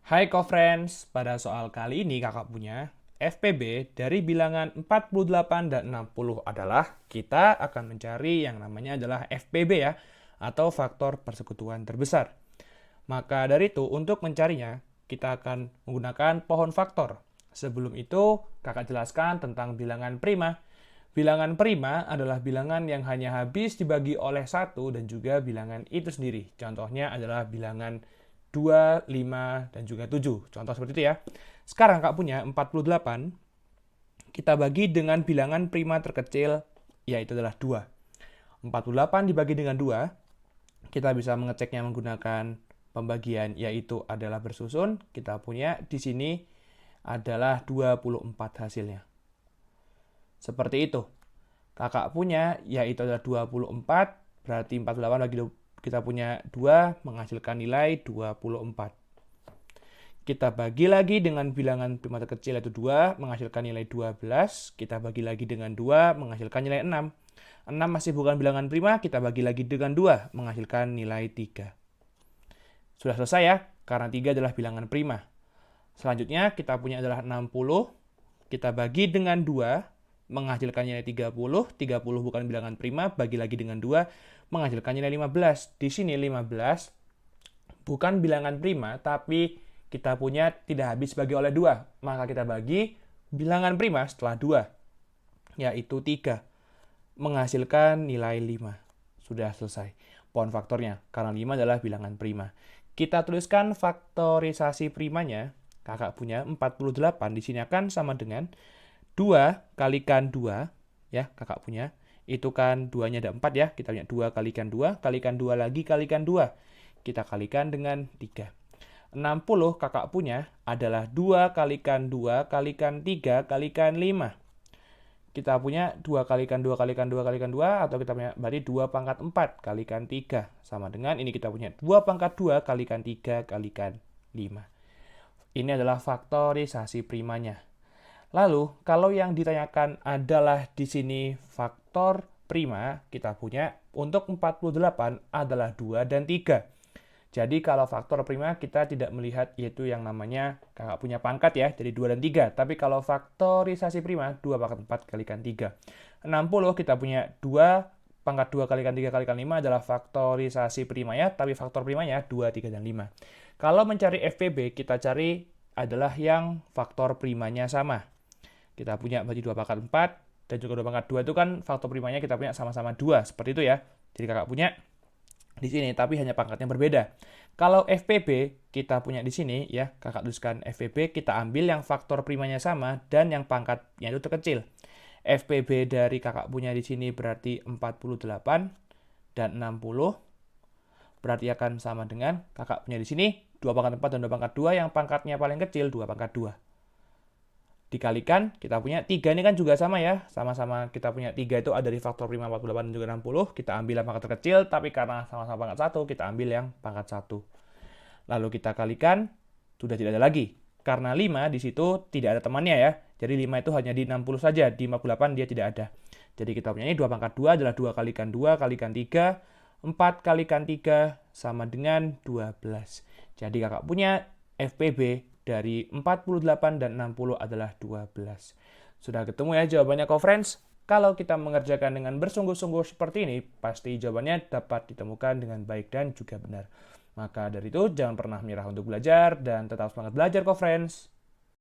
Hai co-friends, pada soal kali ini kakak punya FPB dari bilangan 48 dan 60 adalah kita akan mencari yang namanya adalah FPB ya, atau faktor persekutuan terbesar. Maka dari itu, untuk mencarinya, kita akan menggunakan pohon faktor. Sebelum itu, kakak jelaskan tentang bilangan prima. Bilangan prima adalah bilangan yang hanya habis dibagi oleh satu dan juga bilangan itu sendiri. Contohnya adalah bilangan 2, 5, dan juga 7. Contoh seperti itu ya. Sekarang Kak punya 48, kita bagi dengan bilangan prima terkecil, yaitu adalah 2. 48 dibagi dengan 2, kita bisa mengeceknya menggunakan pembagian, yaitu adalah bersusun. Kita punya di sini adalah 24 hasilnya. Seperti itu. Kakak punya yaitu adalah 24, berarti 48 bagi kita punya 2 menghasilkan nilai 24. Kita bagi lagi dengan bilangan prima terkecil yaitu 2 menghasilkan nilai 12. Kita bagi lagi dengan 2 menghasilkan nilai 6. 6 masih bukan bilangan prima, kita bagi lagi dengan 2 menghasilkan nilai 3. Sudah selesai ya, karena 3 adalah bilangan prima. Selanjutnya kita punya adalah 60. Kita bagi dengan 2 menghasilkan nilai 30. 30 bukan bilangan prima, bagi lagi dengan 2 menghasilkan nilai 15. Di sini 15 bukan bilangan prima, tapi kita punya tidak habis bagi oleh 2. Maka kita bagi bilangan prima setelah 2, yaitu 3. Menghasilkan nilai 5. Sudah selesai pohon faktornya, karena 5 adalah bilangan prima. Kita tuliskan faktorisasi primanya. Kakak punya 48, di sini akan sama dengan 2 kalikan 2, ya kakak punya. Itu kan 2-nya ada 4 ya, kita punya 2 kalikan 2 lagi kalikan 2. Kita kalikan dengan 3. 60 kakak punya adalah 2 kalikan 2 kalikan 3 kalikan 5. Kita punya 2 kalikan 2 kalikan 2 kalikan 2, atau kita punya berarti 2 pangkat 4 kalikan 3. Sama dengan ini kita punya 2 pangkat 2 kalikan 3 kalikan 5. Ini adalah faktorisasi primanya. Lalu, kalau yang ditanyakan adalah di sini faktor prima, kita punya untuk 48 adalah 2 dan 3. Jadi kalau faktor prima kita tidak melihat yaitu yang namanya kakak punya pangkat ya, jadi 2 dan 3. Tapi kalau faktorisasi prima, 2 pangkat 4 kalikan 3. 60 kita punya 2 pangkat 2 kalikan 3 kalikan 5 adalah faktorisasi primanya, tapi faktor primanya 2, 3, dan 5. Kalau mencari FPB, kita cari adalah yang faktor primanya sama. Kita punya berarti 2 pangkat 4 dan juga 2 pangkat 2 itu kan faktor primanya kita punya sama-sama 2, seperti itu ya. Jadi kakak punya di sini, tapi hanya pangkatnya berbeda. Kalau FPB kita punya di sini ya, kakak tuliskan FPB, kita ambil yang faktor primanya sama dan yang pangkatnya itu terkecil. FPB dari kakak punya di sini berarti 48 dan 60. Berarti akan sama dengan kakak punya di sini 2 pangkat 4 dan 2 pangkat 2, yang pangkatnya paling kecil 2 pangkat 2. Dikalikan, kita punya 3 ini kan juga sama ya, sama-sama kita punya 3 itu ada di faktor prima 48 dan juga 60, kita ambil yang pangkat terkecil, tapi karena sama-sama pangkat 1, kita ambil yang pangkat 1. Lalu kita kalikan, sudah tidak ada lagi. Karena 5 di situ tidak ada temannya ya, jadi 5 itu hanya di 60 saja, di 58 dia tidak ada. Jadi kita punya ini 2 pangkat 2 adalah 2 kalikan 2 kalikan 3, 4 kalikan 3 sama dengan 12. Jadi kakak punya FPB dari 48 dan 60 adalah 12. Sudah ketemu ya jawabannya co-friends? Kalau kita mengerjakan dengan bersungguh-sungguh seperti ini, pasti jawabannya dapat ditemukan dengan baik dan juga benar. Maka dari itu, jangan pernah menyerah untuk belajar dan tetap semangat belajar co-friends.